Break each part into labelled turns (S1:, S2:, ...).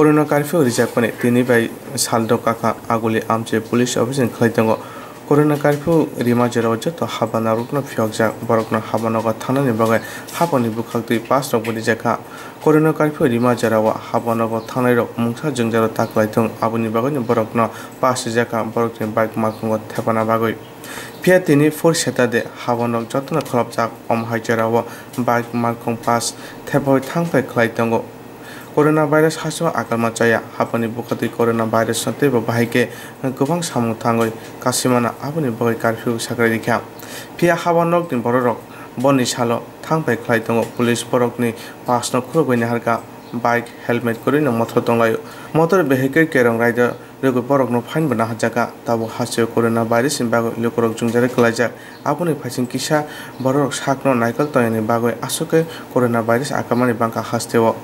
S1: Corona curfew rijakpani tini bai rwkha aguli amche police office khaitango Corona curfew rwjakha to habana rukna phyokjak borokna habana ga thanani bagai habani bukhakti pas rok rwjakha Corona curfew rwjakha habana ga thanai rok mungsa jongjaro taklaitung aboni bagai borokna pas rwjakha borokni bike markung thepana bagai Pia tini for Saturday habana jotna khlapjak haijarawa bike markung pas Thepai thangpai khlaitango Coronavirus haso akalma chaya hapani bukati coronavirus sate bahike gobang samung thangoi kasimana aboni bagai curfew sakrai dikha pia habanok ni borok boni salo thangpai khlai tongo police borokni pasno khurugoi harka bike helmet korino motor tonglayo motor vehicle kerong rider logo borokno fine bana hajaka tabo hasyo coronavirus in bago lokorok jungjare klajak aboni phaisin kisa borok sakno naikal toyani bagoi asuke coronavirus akamani bangka hastewo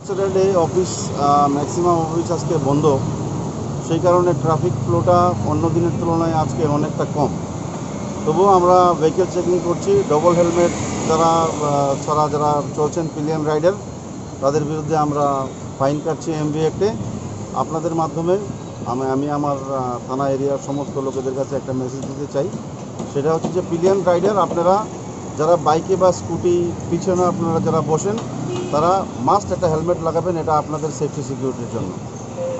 S2: Saturday office maximum office আজকে বন্ধ সেই কারণে traffic ফ্লোটা অন্য দিনের তুলনায় আজকে অনেকটা কম তবুও আমরা ভেহিকল চেকিং করছি ডবল হেলমেট যারা যারা চলছেন পিলিয়ন রাইডার তাদের বিরুদ্ধে আমরা ফাইন কাটছি এমভি অ্যাক্টে আপনাদের মাধ্যমে আমি আমার থানা এরিয়ার সমস্ত লোকেদের কাছে একটা মেসেজ দিতে চাই সেটা হচ্ছে যে পিলিয়ন রাইডার আপনারা যারা বাইকে বা স্কুটি পিছনে আপনারা যারা বসেন তারা মাস্ট একটা হেলমেট লাগাবেন এটা আপনাদের সেফটি সিকিউরিটির জন্য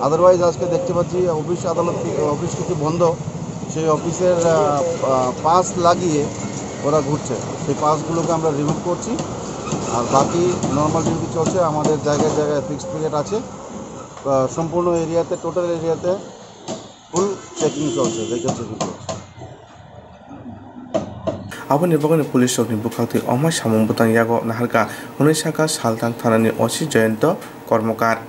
S2: আদারওয়াইজ আজকে দেখতে পাচ্ছি অফিস আদালত অফিস কিছু বন্ধ সেই অফিসের পাস লাগিয়ে ওরা ঘুরছে সেই পাসগুলোকে আমরা রিমুভ করছি আর বাকি নর্মাল ডিউটি চলছে আমাদের জায়গায় জায়গায় ফিক্সড পিরিয়ড আছে সম্পূর্ণ এরিয়াতে টোটাল এরিয়াতে ফুল চেকিং চলছে ভেহিকল চেকিং চলছে
S1: Aboni bagani police rokni bukhakti omai samung butang yago naharka hunai saka saltang thanani osi joyento kormokar